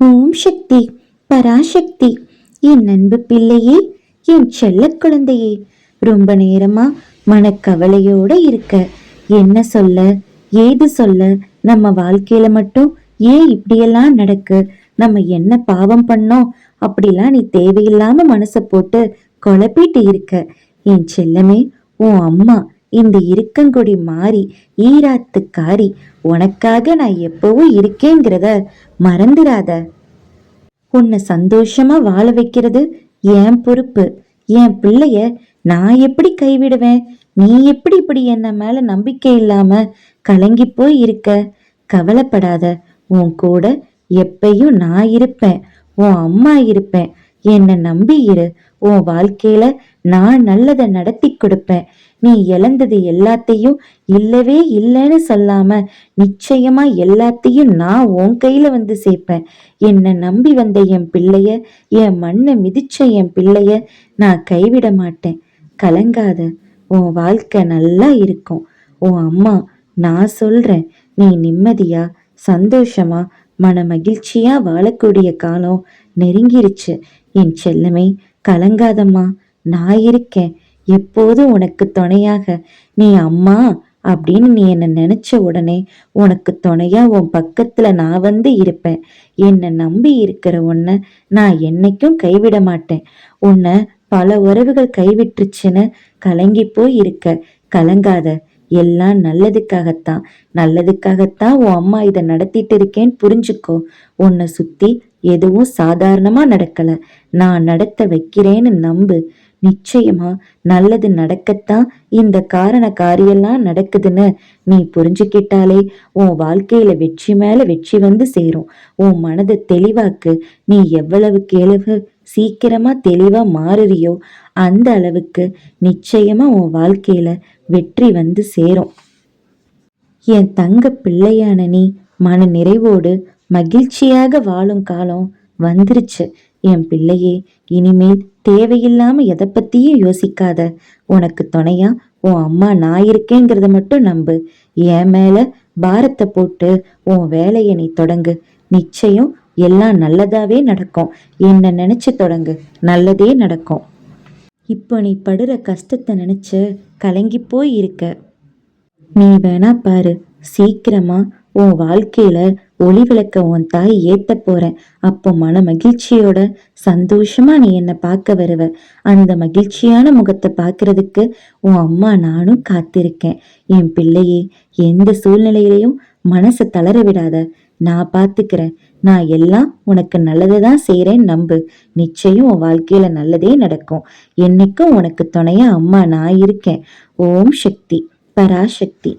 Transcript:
ஓம் சக்தி, பராசக்தி. என் அன்பு பிள்ளையே, என் செல்ல குழந்தையே, ரொம்ப நேரமா மனக்கவலையோட இருக்க. என்ன சொல்ல, ஏது சொல்ல? நம்ம வாழ்க்கையில மட்டும் ஏன் இப்படியெல்லாம் நடக்கு? நம்ம என்ன பாவம் பண்ணோம்? அப்படிலாம் நீ தேவையில்லாம மனசை போட்டு குழப்பிட்டு இருக்க. என் செல்லமே, உன் அம்மா இந்த இருக்கங்குடி மாறி ஈராத்துக்காரி, உனக்காக நான் எப்பவும் இருக்கேங்கிறத மறந்துடாத. உன்னை சந்தோஷமா வாழ வைக்கிறது என் பொறுப்பு. என் பிள்ளைய நான் எப்படி கைவிடுவேன்? நீ எப்படி இப்படி என்ன மேல நம்பிக்கை இல்லாம கலங்கி போய் இருக்க? கவலைப்படாத, உன் கூட எப்பயும் நான் இருப்பேன். உன் அம்மா இருப்பேன். என்னை நம்பி இரு. உன் வாழ்க்கையில நான் நல்லதை நடத்தி கொடுப்பேன். நீ இழந்தது எல்லாத்தையும் இல்லவே இல்லைன்னு சொல்லாம நிச்சயமா எல்லாத்தையும் நான் உன் கையில வந்து சேர்ப்பேன். என்னை நம்பி வந்த என் பிள்ளைய, என் மண்ணை மிதிச்ச என் பிள்ளைய நான் கைவிட மாட்டேன். கலங்காத, உன் வாழ்க்கை நல்லா இருக்கும். உன் அம்மா நான் சொல்றேன். நீ நிம்மதியா சந்தோஷமா மன மகிழ்ச்சியா வாழக்கூடிய காலம் நெருங்கிருச்சு. என் செல்லமே, கலங்காதம்மா, நான் இருக்கேன் எப்போதும் உனக்கு துணையாக. நீ அம்மா அப்படின்னு நீ என்ன நினைச்ச உடனே உனக்கு துணையா உன் பக்கத்துல நான் வந்து இருப்பேன். என்னை நம்பி இருக்கிற உன்னை நான் என்னைக்கும் கைவிட மாட்டேன். உன்னை பல உறவுகள் கைவிட்டுருச்சுன்னு கலங்கி போய் இருக்க. கலங்காத, எல்லாம் நல்லதுக்காகத்தான். நல்லதுக்காகத்தான் உன் அம்மா இதை நடத்திட்டு இருக்கேன்னு புரிஞ்சுக்கோ. உன்னை சுத்தி எதுவும் சாதாரணமா நடக்கல. நான் நடத்த வைக்கிறேன்னு நம்பு. நிச்சயமா நல்லது நடக்கத்தான் இந்த காரண காரியெல்லாம் நடக்குதுன்னு நீ புரிஞ்சுக்கிட்டாலே உன் வாழ்க்கையில வெற்றி மேல வெற்றி வந்து சேரும். உன் மனதை தெளிவாக்கு. நீ எவ்வளவுக்கு எவ்வளவு சீக்கிரமா தெளிவா மாறுறியோ அந்த அளவுக்கு நிச்சயமா உன் வாழ்க்கையில வெற்றி வந்து சேரும். என் தங்க பிள்ளையான நீ மன நிறைவோடு மகிழ்ச்சியாக வாழும் காலம் வந்துருச்சு. என் பிள்ளையே, இனிமேல் தேவையில்லாம எதை பத்தியும் யோசிக்காத. உனக்கு துணையா உன் அம்மா நான் இருக்கேங்கிறத மட்டும் நம்பு. என் மேல பாரத்தை போட்டு உன் வேலையை நீ தொடங்கு. நிச்சயம் எல்லாம் நல்லதாவே நடக்கும். என்ன நினைச்சு தொடங்கு, நல்லதே நடக்கும். இப்போ நீ படுற கஷ்டத்தை நினைச்சு கலங்கி போய் இருக்க. நீ வேணா பாரு, சீக்கிரமா உன் வாழ்க்கையில ஒளி விளக்க உன் தாய் ஏத்த போறேன். அப்போ மன மகிழ்ச்சியோட சந்தோஷமா நீ என்னை பார்க்க வருவ. அந்த மகிழ்ச்சியான முகத்தை பார்க்கறதுக்கு உன் அம்மா நானும் காத்திருக்கேன். என் பிள்ளையே, எந்த சூழ்நிலையிலையும் மனசை தளர விடாத. நான் பார்த்துக்கிறேன். நான் எல்லாம் உனக்கு நல்லதுதான் செய்யறேன்னு நம்பு. நிச்சயம் உன் வாழ்க்கையில நல்லதே நடக்கும். என்னைக்கும் உனக்கு துணையா அம்மா நான் இருக்கேன். ஓம் சக்தி, பராசக்தி.